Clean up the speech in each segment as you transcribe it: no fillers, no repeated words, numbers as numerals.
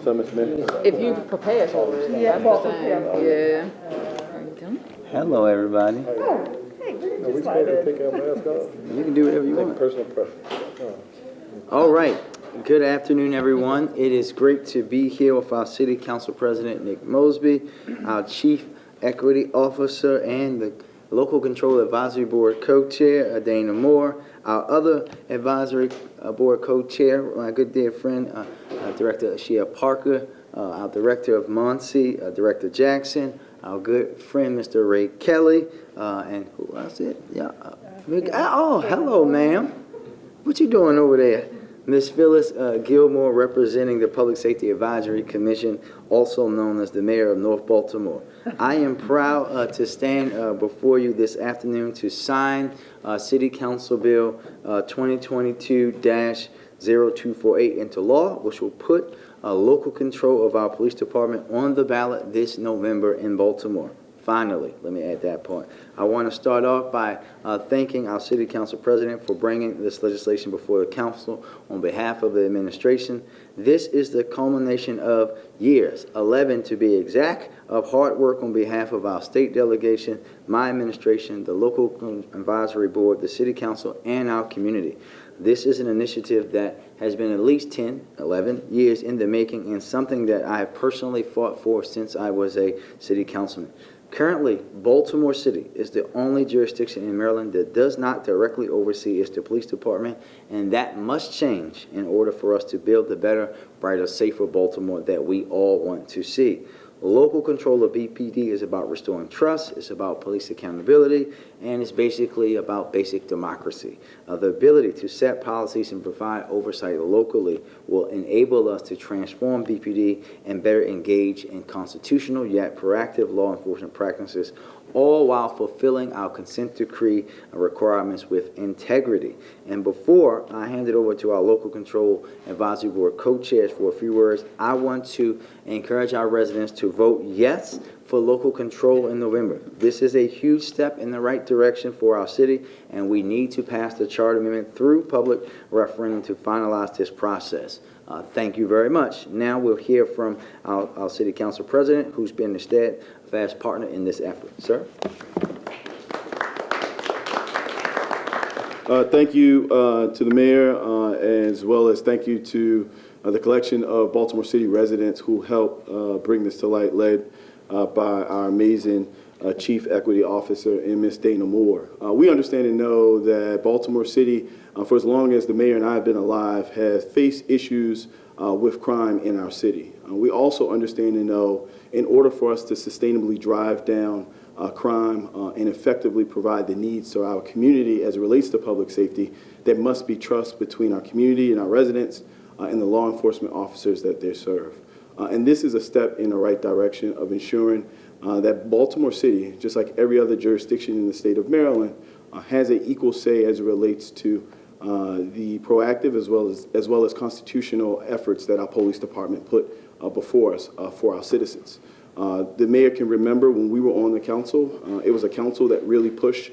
If you prepare for it, Yeah, that's the thing. Yeah. There you go. Hello, everybody. Oh, hey, we Are we just supposed to like take our mask off? You can do whatever you want. Personal preference. All right. Good afternoon, everyone. It is great to be here with our City Council President, Nick Mosby, our Chief Equity Officer, and the Local Control Advisory Board Co-Chair, Dana Moore, our other Advisory Board Co-Chair, my good dear friend, Director Ashiah Parker, our Director of Muncie, Director Jackson, our good friend, Mr. Ray Kelly, and who else is it? Yeah. Oh, hello, ma'am. What you doing over there? Ms. Phyllis Gilmore, representing the Public Safety Advisory Commission, also known as the Mayor of North Baltimore. I am proud to stand before you this afternoon to sign City Council Bill 2022-0248 into law, which will put local control of our police department on the ballot this November in Baltimore. Finally, let me add that point. I want to start off by thanking our City Council President for bringing this legislation before the Council on behalf of the administration. This is the culmination of years, 11 to be exact, of hard work on behalf of our state delegation, my administration, the Local Advisory Board, the City Council, and our community. This is an initiative that has been at least 10, 11 years in the making, and something that I have personally fought for since I was a city councilman. Currently, Baltimore City is the only jurisdiction in Maryland that does not directly oversee its police department, and that must change in order for us to build the better, brighter, safer Baltimore that we all want to see. Local control of BPD is about restoring trust, it's about police accountability, and it's basically about basic democracy. The ability to set policies and provide oversight locally will enable us to transform BPD and better engage in constitutional yet proactive law enforcement practices, all while fulfilling our consent decree requirements with integrity. And before I hand it over to our Local Control Advisory Board co-chairs for a few words, I want to encourage our residents to vote yes for local control in November. This is a huge step in the right direction for our city, and we need to pass the charter amendment through public referendum to finalize this process. Thank you very much. Now we'll hear from our City Council President, who's been a steadfast partner in this effort. Sir? Thank you to the mayor, as well as thank you to the collection of Baltimore City residents who helped bring this to light, led by our amazing Chief Equity Officer and Ms. Dana Moore. We understand and know that Baltimore City, for as long as the mayor and I have been alive, has faced issues with crime in our city. We also understand and know in order for us to sustainably drive down crime and effectively provide the needs to our community as it relates to public safety, there must be trust between our community and our residents and the law enforcement officers that they serve. And this is a step in the right direction of ensuring that Baltimore City, just like every other jurisdiction in the state of Maryland, has an equal say as it relates to the proactive as well as constitutional efforts that our police department put before us for our citizens. The mayor can remember when we were on the council, it was a council that really pushed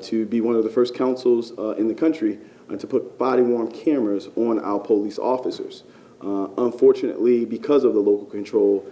to be one of the first councils in the country to put body-worn cameras on our police officers. Unfortunately, because of the local control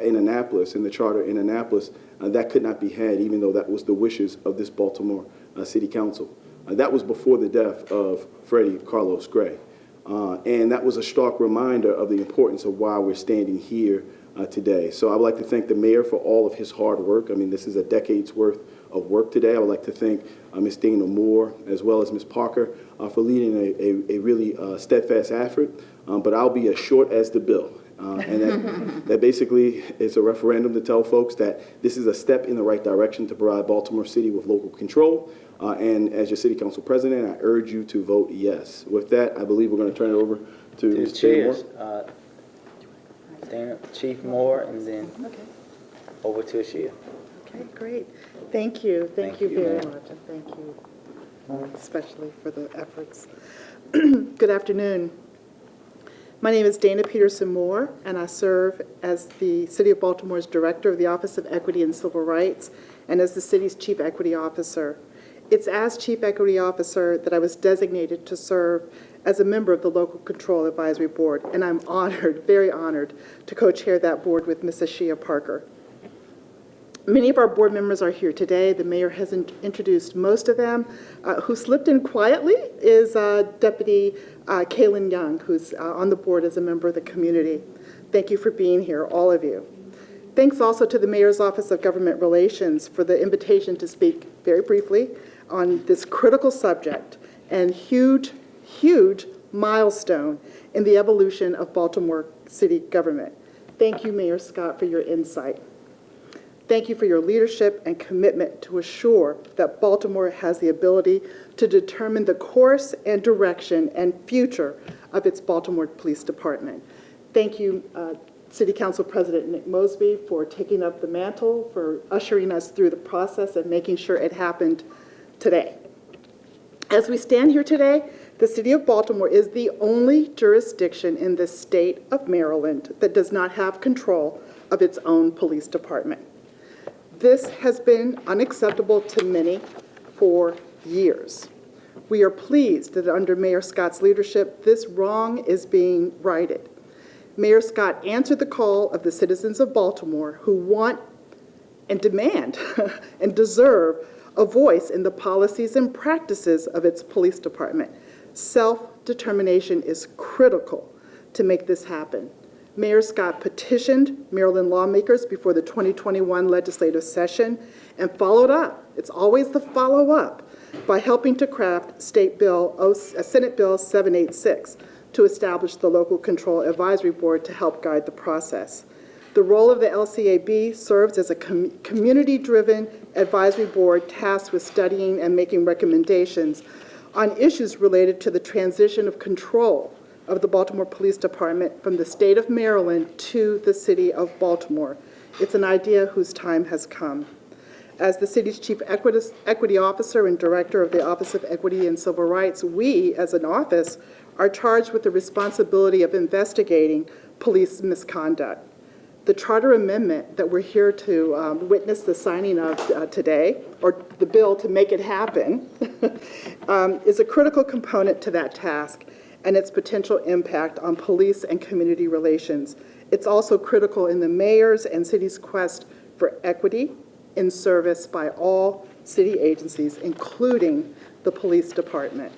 in Annapolis, in the charter in Annapolis, that could not be had, even though that was the wishes of this Baltimore City Council. That was before the death of Freddie Carlos Gray. And that was a stark reminder of the importance of why we're standing here today. So I would like to thank the mayor for all of his hard work. I mean, this is a decade's worth of work today. I would like to thank Ms. Dana Moore as well as Ms. Parker for leading a really steadfast effort. But I'll be as short as the bill. And that basically is a referendum to tell folks that this is a step in the right direction to provide Baltimore City with local control. And as your City Council President, I urge you to vote yes. With that, I believe we're going to turn it over to Ms. Chairs. Chief Moore, and then over to Ashiah. Okay, great. Thank you. Thank you very much. And thank you especially for the efforts. Good afternoon. My name is Dana Peterson Moore, and I serve as the City of Baltimore's Director of the Office of Equity and Civil Rights and as the city's Chief Equity Officer. It's as Chief Equity Officer that I was designated to serve as a member of the Local Control Advisory Board, and I'm honored, very honored, to co-chair that board with Ms. Ashiah Parker. Many of our board members are here today. The mayor has introduced most of them. Who slipped in quietly is Deputy Kaylin Young, who's on the board as a member of the community. Thank you for being here, all of you. Thanks also to the Mayor's Office of Government Relations for the invitation to speak very briefly on this critical subject and huge, huge milestone in the evolution of Baltimore city government. Thank you, Mayor Scott, for your insight. Thank you for your leadership and commitment to assure that Baltimore has the ability to determine the course and direction and future of its Baltimore Police Department. Thank you, City Council President Nick Mosby, for taking up the mantle, for ushering us through the process and making sure it happened today. As we stand here today, the City of Baltimore is the only jurisdiction in the state of Maryland that does not have control of its own police department. This has been unacceptable to many for years. We are pleased that under Mayor Scott's leadership, this wrong is being righted. Mayor Scott answered the call of the citizens of Baltimore who want and demand and deserve a voice in the policies and practices of its police department. Self-determination is critical to make this happen. Mayor Scott petitioned Maryland lawmakers before the 2021 legislative session and followed up. It's always the follow-up by helping to craft Senate Bill 786 to establish the Local Control Advisory Board to help guide the process. The role of the LCAB serves as a community-driven advisory board tasked with studying and making recommendations on issues related to the transition of control of the Baltimore Police Department from the state of Maryland to the city of Baltimore. It's an idea whose time has come. As the city's chief equity officer and director of the Office of Equity and Civil Rights, we, as an office, are charged with the responsibility of investigating police misconduct. The charter amendment that we're here to witness the signing of today, or the bill to make it happen, is a critical component to that task and its potential impact on police and community relations. It's also critical in the mayor's and city's quest for equity in service by all city agencies, including the police department.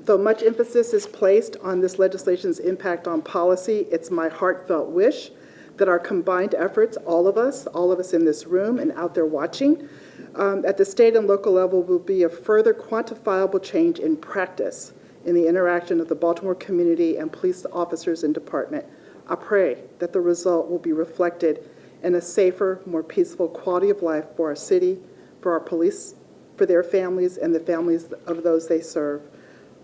Though much emphasis is placed on this legislation's impact on policy, it's my heartfelt wish that our combined efforts, all of us in this room and out there watching, at the state and local level will be a further quantifiable change in practice in the interaction of the Baltimore community and police officers and department. I pray that the result will be reflected in a safer, more peaceful quality of life for our city, for our police, for their families, and the families of those they serve.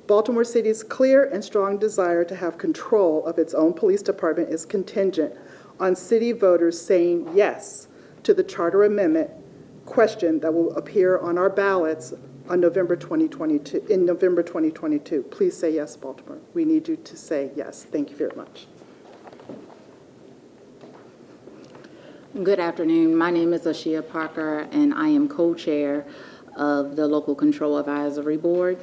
Baltimore City's clear and strong desire to have control of its own police department is contingent on city voters saying yes to the charter amendment question that will appear on our ballots on November 2022. Please say yes, Baltimore. We need you to say yes. Thank you very much. Good afternoon. My name is Ashiah Parker, and I am co-chair of the Local Control Advisory Board.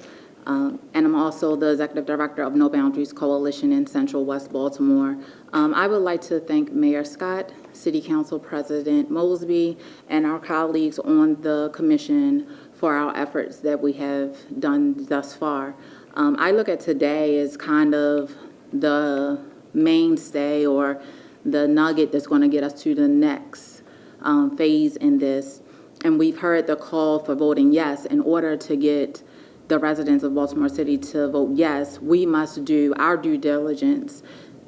And I'm also the executive director of No Boundaries Coalition in Central West Baltimore. I would like to thank Mayor Scott, City Council President Mosby, and our colleagues on the commission for our efforts that we have done thus far. I look at today as kind of the mainstay or the nugget that's going to get us to the next phase in this. And we've heard the call for voting yes. In order to get the residents of Baltimore City to vote yes, we must do our due diligence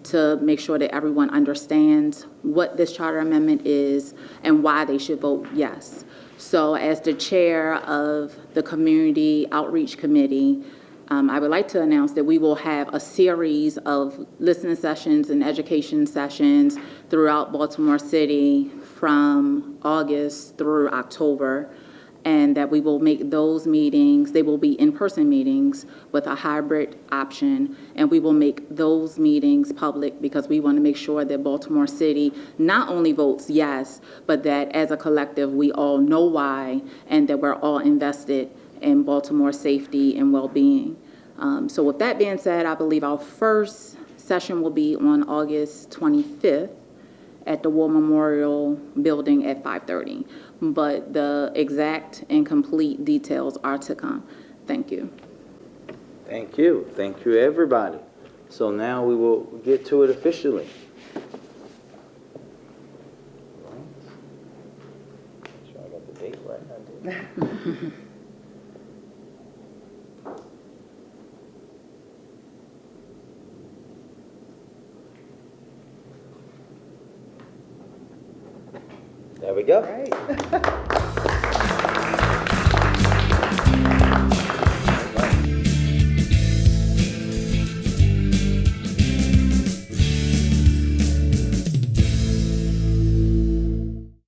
to make sure that everyone understands what this charter amendment is and why they should vote yes. So as the chair of the Community Outreach Committee, I would like to announce that we will have a series of listening sessions and education sessions throughout Baltimore City from August through October, and that we will make those meetings, they will be in-person meetings with a hybrid option, and we will make those meetings public because we want to make sure that Baltimore City not only votes yes, but that as a collective we all know why and that we're all invested in Baltimore safety and well-being. So with that being said, I believe our first session will be on August 25th at the War Memorial Building at 5:30. But the exact and complete details are to come. Thank you. Thank you. Thank you, everybody. So now we will get to it officially. Make sure I got the date right. I did. There we go. Right.